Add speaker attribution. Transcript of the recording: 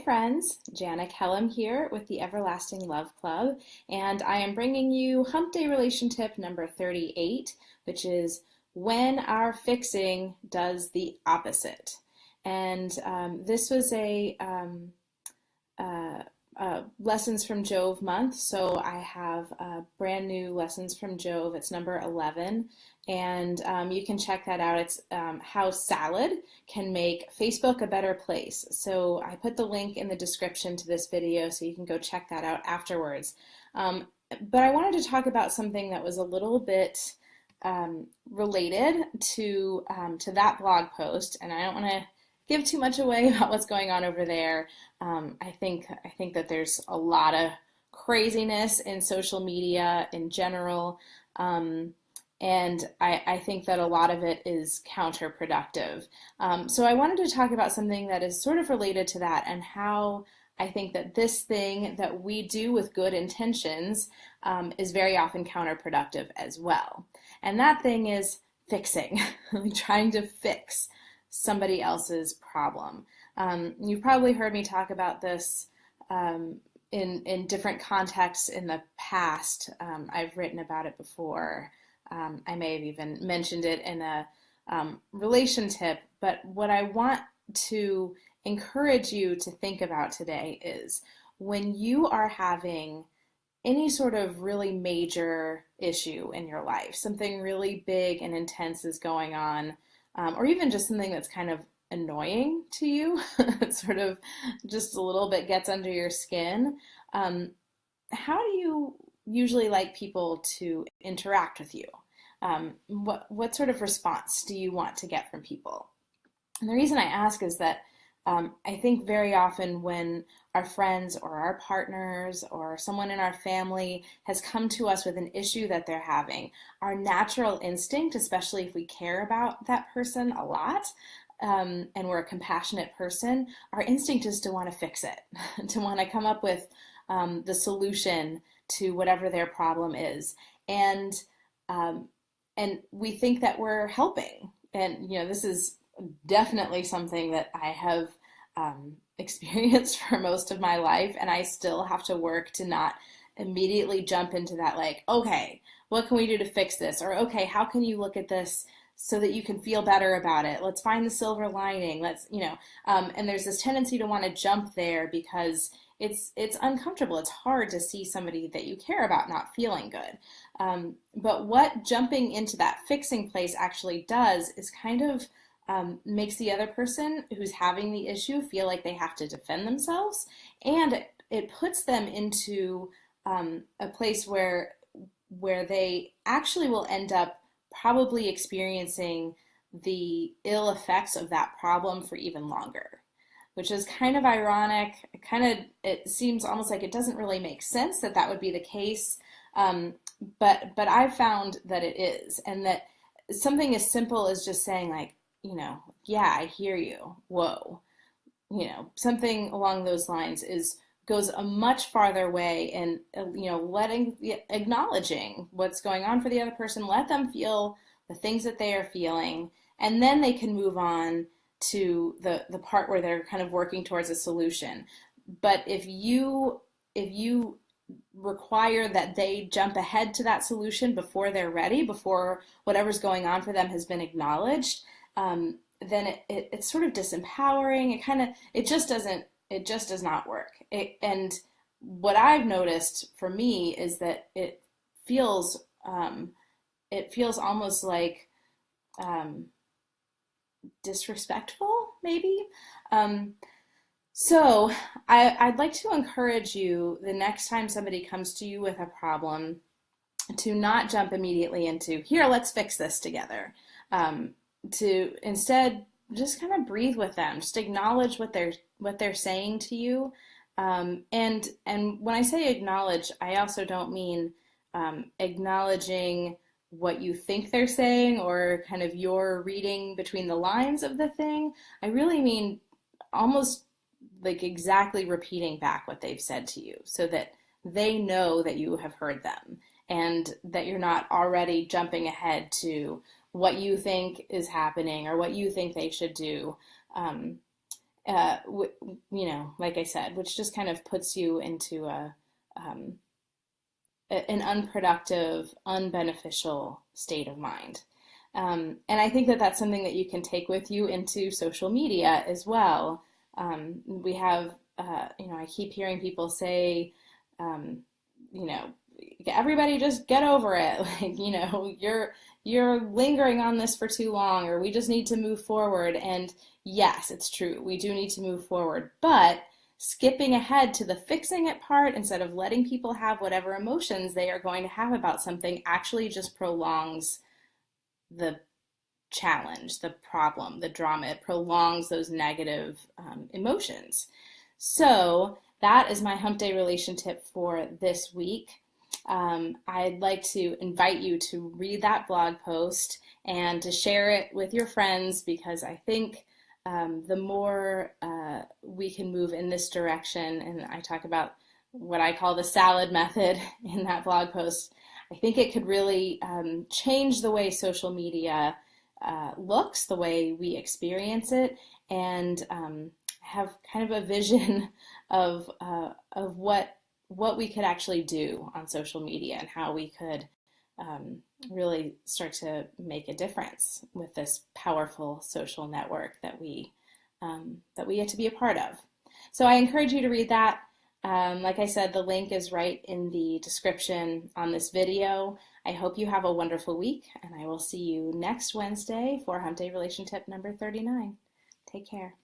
Speaker 1: Friends, Jana Kellum here with the Everlasting Love Club, and I am bringing you Hump Day Relation Tip number 38, which is when our fixing does the opposite. And this was Lessons from Jove month, so I have brand new Lessons from Jove. It's number 11, and you can check that out. It's how salad can make Facebook a better place. So I put the link in the description to this video so you can go check that out afterwards. But I wanted to talk about something that was a little bit related to that blog post, and I don't want to give too much away about what's going on over there. I think that there's a lot of craziness in social media in general, and I think that a lot of it is counterproductive. So I wanted to talk about something that is sort of related to that, and how I think that this thing that we do with good intentions is very often counterproductive as well. And that thing is fixing, trying to fix somebody else's problem. You've probably heard me talk about this in different contexts in the past. I've written about it before. I may have even mentioned it in a relation tip, but what I want to encourage you to think about today is when you are having any sort of really major issue in your life, something really big and intense is going on, or even just something that's kind of annoying to you, sort of just a little bit gets under your skin, how do you usually like people to interact with you? What sort of response do you want to get from people? And the reason I ask is that I think very often when our friends or our partners or someone in our family has come to us with an issue that they're having, our natural instinct, especially if we care about that person a lot, and we're a compassionate person, our instinct is to want to fix it, to want to come up with the solution to whatever their problem is. And we think that we're helping. And, this is definitely something that I have experienced for most of my life, and I still have to work to not immediately jump into that, like, okay, what can we do to fix this? Or, okay, how can you look at this so that you can feel better about it? Let's find the silver lining. And there's this tendency to want to jump there because it's uncomfortable. It's hard to see somebody that you care about not feeling good. But what jumping into that fixing place actually does is kind of makes the other person who's having the issue feel like they have to defend themselves, and it puts them into a place where they actually will end up probably experiencing the ill effects of that problem for even longer, which is kind of ironic. It seems almost like it doesn't really make sense that that would be the case, but I've found that it is, and that something as simple as just saying, like, yeah, I hear you, whoa, something along those lines goes a much farther way in, acknowledging what's going on for the other person, let them feel the things that they are feeling, and then they can move on to the part where they're kind of working towards a solution. But if you require that they jump ahead to that solution before they're ready, before whatever's going on for them has been acknowledged, then it's sort of disempowering. It just does not work. And what I've noticed for me is that it feels almost like disrespectful, maybe. So I'd like to encourage you, the next time somebody comes to you with a problem, to not jump immediately into, here, let's fix this together. To instead just kind of breathe with them, just acknowledge what they're saying to you. And when I say acknowledge, I also don't mean acknowledging what you think they're saying or kind of your reading between the lines of the thing. I really mean almost like exactly repeating back what they've said to you so that they know that you have heard them and that you're not already jumping ahead to what you think is happening or what you think they should do. like I said, which just kind of puts you into um, an unproductive, unbeneficial state of mind. And I think that that's something that you can take with you into social media as well. We have, I keep hearing people say, um, you know, everybody just get over it. Like, you're lingering on this for too long, or we just need to move forward. And yes, it's true. We do need to move forward, but skipping ahead to the fixing it part instead of letting people have whatever emotions they are going to have about something actually just prolongs the challenge, the problem, the drama. It prolongs those negative emotions. So that is my hump day relation tip for this week. I'd like to invite you to read that blog post and to share it with your friends, because I think the more we can move in this direction, and I talk about what I call the salad method in that blog post, I think it could really change the way social media looks, the way we experience it, and have kind of a vision of what we could actually do on social media and how we could really start to make a difference with this powerful social network that we get to be a part of. So I encourage you to read that. Like I said, the link is right in the description on this video. I hope you have a wonderful week, and I will see you next Wednesday for Hump Day Relation Tip number 39. Take care.